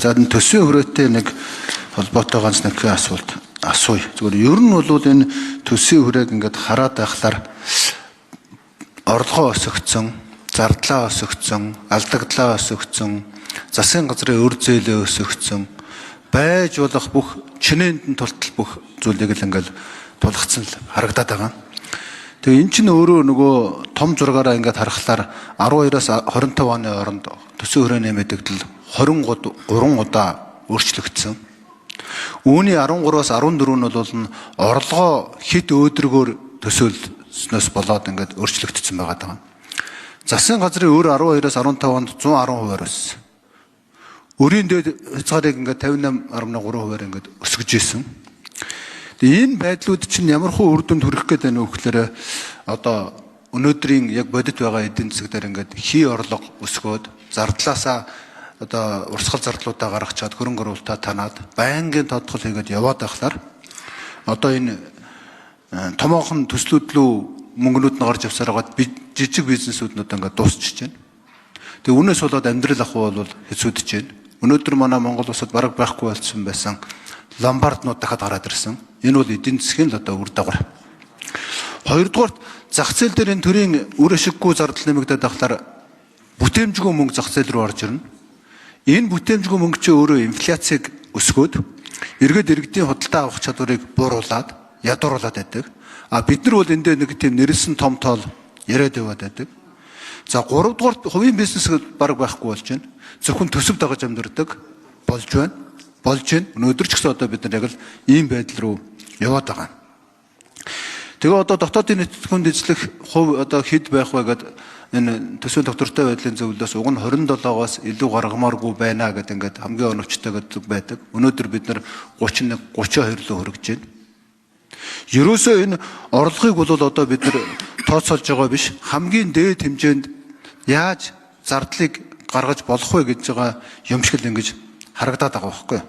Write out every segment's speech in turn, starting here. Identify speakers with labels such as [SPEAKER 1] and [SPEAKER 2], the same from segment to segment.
[SPEAKER 1] За төсвийн хүрээтэй нэг холбоотой ганц нэг асуулт асууя. Зүгээр ер нь бол энэ төсвийн хүрээг ингээд хараад байхлаар орлогоо өсгөгцөн, зардлаа өсгөгцөн, алдагдлаа өсгөгцөн, засгийн газрын өр зээлээ өсгөгцөн, байж болох бүх чинээнд тултал бүх зүйлийг л ингээд тулгцсан л харагдаад байгаа. Тэгээ эн чинь өөрөө нөгөө том зургаараа ингээд харахаар 12-аас 25 оны хооронд төсвийн хүрээний мэдээлэл 23 удаа өөрчлөгдсөн. Үүний 13-аас 14 нь бол орлогоо хит өөдрөгөөр төсөөлснөөс болоод ингээд өөрчлөгдсөн байгаа. Засгийн газрын өр 12-аас 15 онд 110% өссөн. Өрийн дээд хязгаарыг ингээд 58.3%-аар ингээд өсгөж ийсэн. Тэгээ энэ байдлууд чинь ямархуу үр дүнд хүрэх гээд байна вэ гэхээр одоо өнөөдрийн яг бодит байгаа эдийн засаг дээр ингээд хий орлого өсгөөд зардлаасаа одоо урсгал зардлуудаа гаргачаад хөрөнгө оруулалтаа танаад байнгын тодтол хийгээд яваад байхлаар одоо энэ томоохон төслүүд рүү мөнгнүүд нь гарч явсаар байгаад жижиг бизнесүүд нь одоо ингээд дуусчихж байна. Тэгээ үүнээс болоод амьдрал ах бол хэцүүдэж байна. Өнөөдөр манай Монгол улсад бараг байхгүй болсон байсан ломбарднууд дахиад гараад ирсэн. Энэ бол эдийн засгийн л одоо үр дагавар. Хоёрдугаарт зах зээл дээр энэ төрийн үр ашиггүй зардал нэмэгдээд байхлаар бүтээмжгүй мөнгө зах зээл рүү орж ирнэ. Энэ бүтээмжгүй мөнгө чи өөрөө инфляцийг өсгөөд эргээд иргэдийн худалдаа авах чадварыг бууруулад ядууруулад байдаг. А бид нар бол эндээ нэг тийм нэрсэн том тоол яриад яваад байдаг. За 3 дугаарт хувийн бизнес бараг байхгүй болж байна. Зөвхөн төсөв дагаж амьдардаг болж байна. Болж байна. Өнөөдөр ч гэсэн одоо бид нар яг л ийм байдал руу яваад байгаа. Тэгээ одоо дотоодын нийтийн эзлэх хувь одоо хэд байх вэ гэдэг энэ төсвийн доктортой байдлын зөвлөлөөс уг нь 27-оос илүү гаргамааргүй байна гэдэг ингээд хамгийн оновчтой гэдэг байдаг. Өнөөдөр бид нар 31, 32 руу хүрэж байна. Ерөөсөө энэ орлогыг бол одоо бид нар тооцоолж байгаа биш. Хамгийн дээд хэмжээнд яаж зардлыг гаргаж болох вэ гэж байгаа юм шиг л ингэж харагдаад байгаа байхгүй.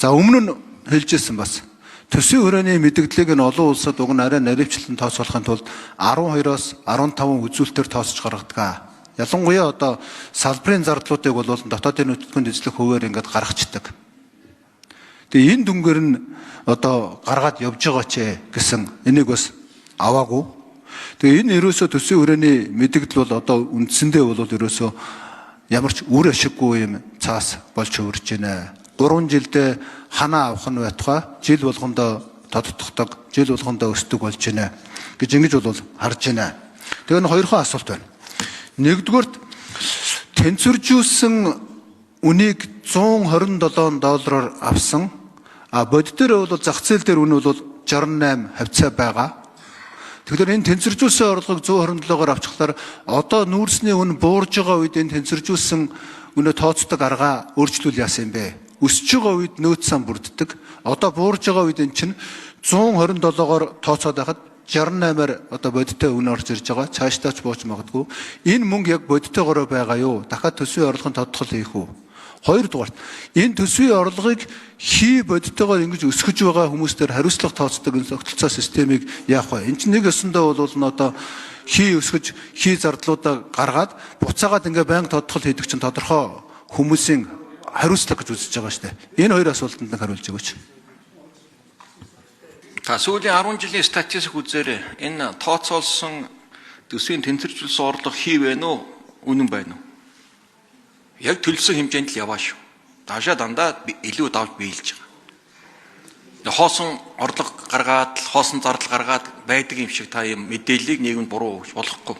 [SPEAKER 1] За өмнө нь хэлжсэн бас төсвийн хүрээний мэдээллийг нь олон улсад уг нь арай наривчлан тооцоолохын тулд 12-оос 15 үзүүлэлтээр тооцож гаргадаг. Ялангуяа одоо салбарын зардлуудыг бол дотоодын нутгийн эзлэх хувиар ингээд гаргацдаг. Тэгээ энэ дүнгээр нь одоо гаргаад явж байгаа ч гэсэн энийг бас аваагүй. Тэгээ энэ ерөөсөө төсвийн хүрээний мэдээлэл бол одоо үндсэндээ бол ерөөсөө ямар ч үр ашиггүй юм цаас болж хөвөрж байна. 3 жилдээ ханаа авах нь байтугай жил болгондоо тодтогдог, жил болгондоо өсдөг болж байна гэж ингэж бол харж байна. Тэгээ нэг хоёрхан асуулт байна. Нэгдүгээрт тэнцвэржүүлсэн үнийг $127 авсан. А бодит дээр бол зах зээл дээр үн бол 68 хавцаа байгаа. Тэгэхээр энэ тэнцвэржүүлсэн орлогыг 127-оор авчихлаар одоо нүүрсний үн буурж байгаа үед энэ тэнцвэржүүлсэн үнэ тооцдог арга өөрчлөл яасан юм бэ? Өсөж байгаа үед нөөц сан бүрддэг. Одоо буурж байгаа үед эн чинь 127-оор тооцоод байхад 68-аар одоо бодиттой үн орж ирж байгаа. Цаашдаа ч бууж магадгүй. Энэ мөнгө яг бодиттойгоор байгаа юу? Дахиад төсвийн орлогын тодтол хийх үү? Хоёрдугаарт энэ төсвийн орлогыг хий бодиттойгоор ингэж өсгөж байгаа хүмүүстээр хариуцлага тооцдог энэ тогтолцоо системийг яах вэ? Энд чинь нэг өсөндөө бол одоо хий өсгөж хий зардлуудаа гаргаад буцаагаад ингээ байнга тодтол хийдэг чинь тодорхой хүмүүсийн хариуцлага гэж үзэж байгаа шүү дээ. Энэ хоёр асуултанд нэг хариулж өгөөч.
[SPEAKER 2] Та сүүлийн 10 жилийн статистик үзээрэй. Энэ тооцоолсон төсвийн тэнцвэржүүлсэн орлого хий вэ нүү? Үнэн байна уу? Яг төлсөн хэмжээнд л яваа шүү. Даашаа дандаа илүү давж биелж байгаа. Хоосон орлого гаргаад, хоосон зардал гаргаад байдаг юм шиг та юм мэдээллийг нийгэмд буруу өгч болохгүй.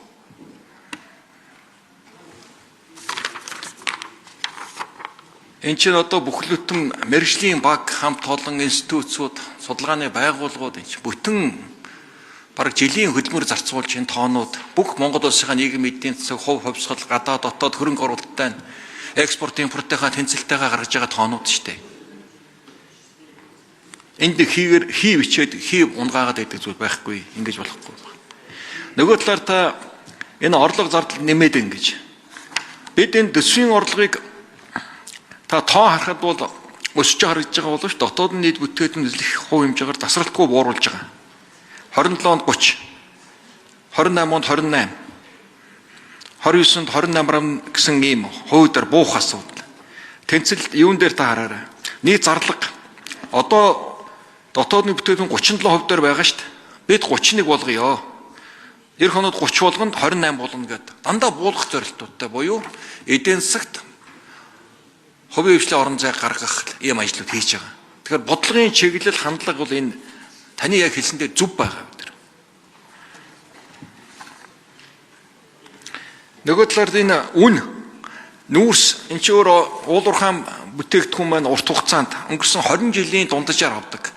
[SPEAKER 2] Энд чинь одоо бүхлөтөн мэргэжлийн баг, хамт олон институтсууд, судалгааны байгууллагууд энэ бүтэн бараг жилийн хөдөлмөр зарцуулж энэ тоонууд бүх Монгол улсынхаа нийгмийн эдийн засаг, хувь хувьсгал, гадаад дотоод хөрөнгө оруулалттай экспорт импортынхаа тэнцэлтэйгээ гаргаж байгаа тоонууд шүү дээ. Энд хий бичээд хий унгаагаад байдаг зүйл байхгүй, ингэж болохгүй. Нөгөө талаар та энэ орлого зардал нэмээд ингэж. Бид энэ төсвийн орлогыг та тоо харахад бол өсөж харагдаж байгаа боловч дотоод нь нийт бүтээгдэхүүн эзлэх хувь хэмжээгээр тасралтгүй бууруулж байгаа. 27 онд 30, 28 онд 28, 29-нд 28 гэсэн ийм хувьдаар буух асуудал. тэнцэл юун дээр та хараарай. Нийт зарлага одоо дотоодны бүтээгдэхүүн 37% дээр байгаа шүү дээ. Бид 31 болгоё. Эх хоноод 30 болгонд 28 болно гэдэг. Дандаа буулгах зорилтуудтай буюу эдийн засагт хувийн хвшлийн орон зай гаргах ийм ажлууд хийж байгаа. Тэгэхээр бодлогын чиглэл хандлага бол энэ таны яг хэлсэндээ зөв байгаа бид нар. Нөгөө талаар энэ үн нүүрс энэ ч өөр уулуурхаан бүтээгдэхүүн маань урт хугацаанд өнгөрсөн 20 жилийн дунджаар авдаг.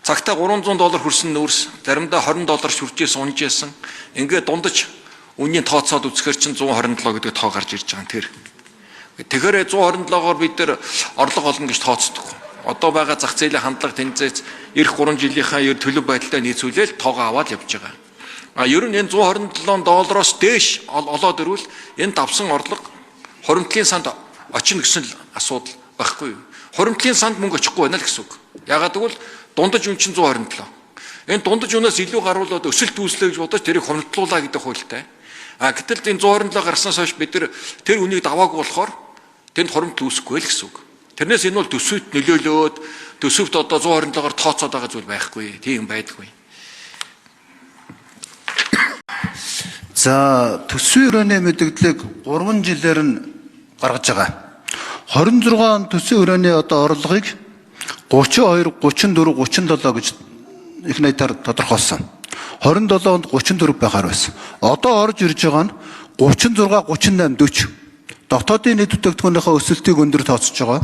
[SPEAKER 2] Цагтаа $300 хүрсэн нүүрс заримдаа $20 хүрчээс унж яасан. Ингээд дундаж үнийн тооцоод үзэхэр чинь 127 гэдэг тоо гарч ирж байгаа юм тэр. Тэгэхээр 127-оор бид нар орлого олно гэж тооцдог. Одоо байгаа зах зээлийн хандлага тэнцээц эх 3 жилийнхаа төлөв байдалтай нийцүүлэл тоогоо аваад явж байгаа. Ер нь энэ $127 дээш олоод ирвэл энэ давсан орлого хуримтлалын санд очино гэсэн асуудал байхгүй юу? Хуримтлалын санд мөнгө очихгүй байна л гэсэн үг. Ягаад гэвэл дундаж үн чинь 127. Энэ дундаж үнээс илүү гаруулад өсөлт үүслэе гэж бодож тэрийг хомдлуулаа гэдэг хуультай. Гэтэл энэ 127 гарснаас хойш бид тэр үнийг даваагүй болохоор тэнд хуримт үүсэхгүй л гэсэн үг. Тэрнээс энэ бол төсөвт нөлөөлөөд төсөвт одоо 127-оор тооцоод байгаа зүйл байхгүй. Тийм байдаггүй.
[SPEAKER 1] За төсвийн өрөөний мэдээллийг 3 жилээр нь гаргаж байгаа. 26 он төсвийн өрөөний одоо орлогыг 32, 34, 37 гэж их найдаар тодорхойлсон. 27 онд 34 байхаар байсан. Одоо орж ирж байгаа нь 36, 38, 40. Дотоодын нийт бүтээгдэхүүнийхээ өсөлтийг өндөр тооцож байгаа.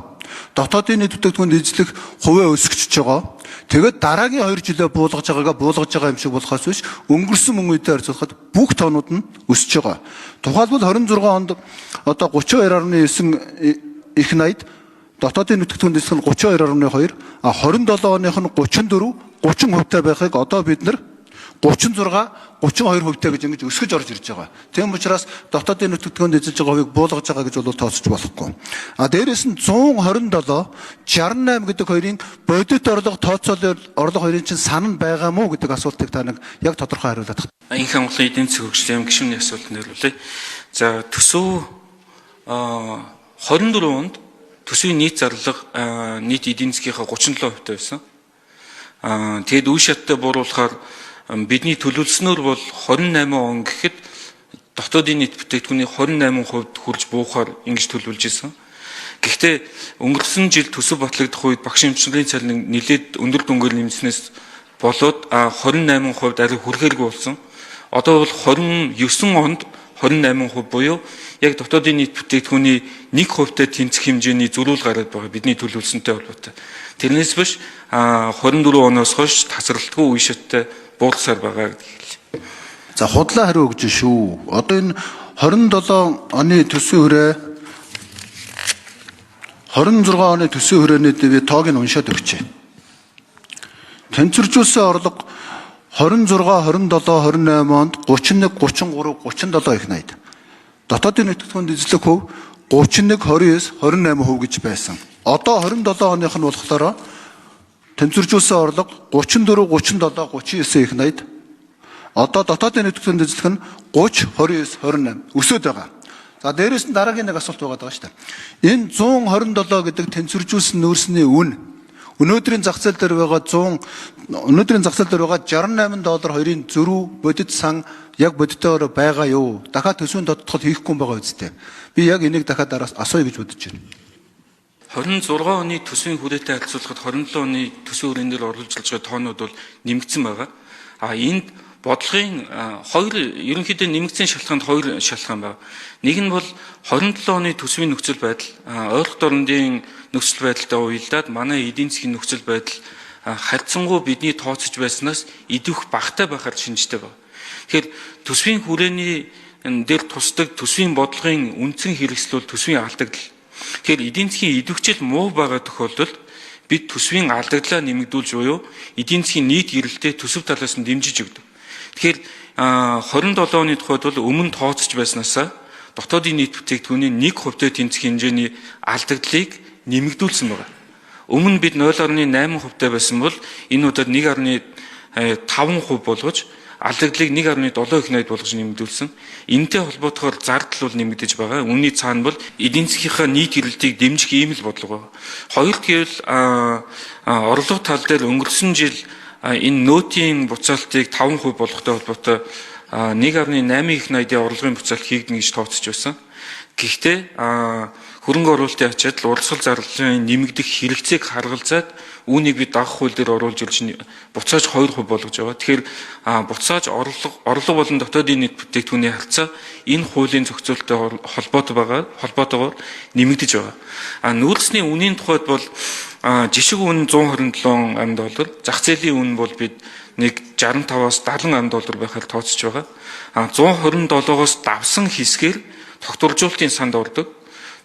[SPEAKER 1] Дотоодын нийт бүтээгдэхүүн эзлэх хувиа өсгөж байгаа. Тэгээд дараагийн 2 жилээ буулгаж байгаа юм шиг болохоос биш өнгөрсөн мөн үедээ харьцуулахад бүх тоонууд нь өсөж байгаа. Тухайлбал 26 онд одоо 32.9 их найд дотоодын бүтээгдэхүүн эзлэх нь 32.2, 27 оных нь 34, 30% байхыг одоо бид нар 36, 32% гэж ингэж өсгөж орж ирж байгаа. Тийм учраас дотоодын бүтээгдэхүүн эзэлж байгаа хувийг буулгаж байгаа гэж бол тооцож болохгүй. Дээрээс нь 127, 68 гэдэг хоёрын бодит орлого тооцоолол орлого хоёрын чинь санал байгаа мó гэдэг асуултыг та нэг яг тодорхой хариулаад.
[SPEAKER 3] Энэхэн Монголын эдийн засгийн хөгжлийн гишүүний асуултанд хариулъя. За төсөв 24 онд төсвийн нийт зарлага нийт эдийн засгийнхаа 37% байсан. Тэгэд үе шаттай бууруулахаар бидний төлөвлөснөөр бол 28 он гэхэд дотоодын нийт бүтээгдэхүүний 28% хүрж буухаар ингэж төлөвлөж исэн. Гэхдээ өнгөрсөн жил төсөв батлагдах үед багш эмчнэрийн цалин нэлээд өндөр дүнгээр нэмснээс болоод 28% арай хүрэхэргүй болсон. Одоо бол 29 онд 28% буюу яг дотоодын нийт бүтээгдэхүүний 1%-тай тэнцэх хэмжээний зөрүүл гараад байгаа бидний төлөвлөсөнтэй холбоотой. Тэрнээс биш 24 оноос хойш тасралтгүй үе шаттай буулсаар байгаа гэдэг хэлээ.
[SPEAKER 1] За худлаа хариу өгч шүү. Одоо энэ 27 оны төсвийн хүрээ 26 оны төсвийн хүрээний би тоог нь уншаад өгчээ. Тэнцвэржүүлсэн орлого 26, 27, 28 онд 31, 33, 37 их найд. Дотоодын бүтээгдэхүүн эзлэх хөв 31, 29, 28% гэж байсан. Одоо 27 оных нь болохоор тэнцвэржүүлсэн орлого 34, 37, 39 их найд. Одоо дотоодын бүтээгдэхүүн эзлэх нь 30, 29, 28 өсөд байгаа. За дээрээс нь дараагийн нэг асуулт байгаа шүү дээ. Энэ 127 гэдэг тэнцвэржүүлсэн нөөцний үн өнөөдрийн зах зээл дээр байгаа $68 хоёрын зөрүү бодит сан яг бодитоор байгаа юу? Дахиад төсвийн тодтогт хийхгүй байгаа үстэй. Би яг энийг дахиад асууя гэж бодож байна.
[SPEAKER 3] 26 оны төсвийн хүрээтэй харьцуулахад 27 оны төсвийн хүрээндээ оруулж байгаа тоонууд бол нэмэгдсэн байгаа. Энд бодлогын ерөнхийдөө нэмэгдсэн шалтгаанд 2 шалтгаан байна. Нэг нь бол 27 оны төсвийн нөхцөл байдал, ойлголт орондын нөхцөл байдалтай уялдаад манай эдийн засгийн нөхцөл байдал харьцангуй бидний тооцож байснаас идэвх багатай байхаар шинжтэй байна. Тэгэхээр төсвийн хүрээний дээр тусдаг төсвийн бодлогын үндсэн хэрэгсэл бол төсвийн алдагдал. Тэгэхээр эдийн засгийн идэвхжил муу байгаа тохиолдолд бид төсвийн алдагдлаа нэмэгдүүлж буюу эдийн засгийн нийт гэрэлтэй төсөв талаас нь дэмжиж өгдөг. Тэгэхээр 27 оны тухайд бол өмнө тооцож байснаасаа дотоодын нийт бүтээгдэхүүний 1%-тэй тэнцэх хэмжээний алдагдлыг нэмэгдүүлсэн байна. Өмнө бид 0.8%-тай байсан бол энэ удаад 1.5% болгож аллагдлыг 1.7 их найд болгож нэмэгдүүлсэн. Энэтэй холбоотойгоор зардал бол нэмэгдэж байгаа. Үүний цаана бол эдийн засгийнхаа нийт эрэлтийг дэмжих ийм л бодлого байна. Хоёрт гэвэл орлого тал дээр өнгөрсөн жил энэ нөөтийн буцаалтыг 5% болгохтой холбоотой 1.8 их найдын орлогын буцаалт хийгдэнэ гэж тооцож байсан. Гэхдээ хөрөнгө оруулалтын ачаал урсгал зарлалын нэмэгдэх хэрэгцээг харгалзаад үүнийг бид дагах хууль дээр оруулж ирж буцааж 2% болгож байгаа. Тэгэхээр буцааж орлого болон дотоодын нийт бүтээгдэхүүний харьцаа энэ хуулийн зохицуулалттай холбоотойгоор нэмэгдэж байгаа. Нүүдэлсний үнийн тухайд бол жишг үн $127, зах зээлийн үн бол бид нэг $65-аас $70 байхаар тооцож байгаа. 127-оос давсан хэсгээр тогтворжуулалтын санд ордог.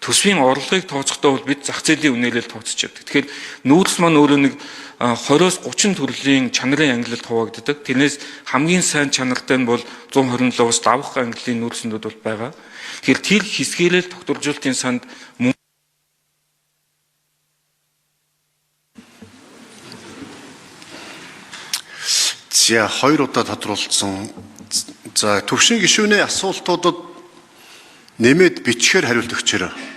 [SPEAKER 3] Төсвийн орлогыг тооцохдоо бол бид зах зээлийн үнээрээ тооцож явдаг. Тэгэхээр нүүдэлс маань өөрөө нэг 20-оос 30 төрлийн чанарын ангилалд хуваагддаг. Тэрнээс хамгийн сайн чанартай нь бол 127-оос давах ангиллын нүүдэлсэндүүд бол байгаа. Тэгэхээр тэр хэсгээрээ тогтворжуулалтын санд
[SPEAKER 4] За 2 удаа тодруулсан. За төвшин гишүүний асуултуудад нэмээд бичгээр хариулт өгчөөрэй.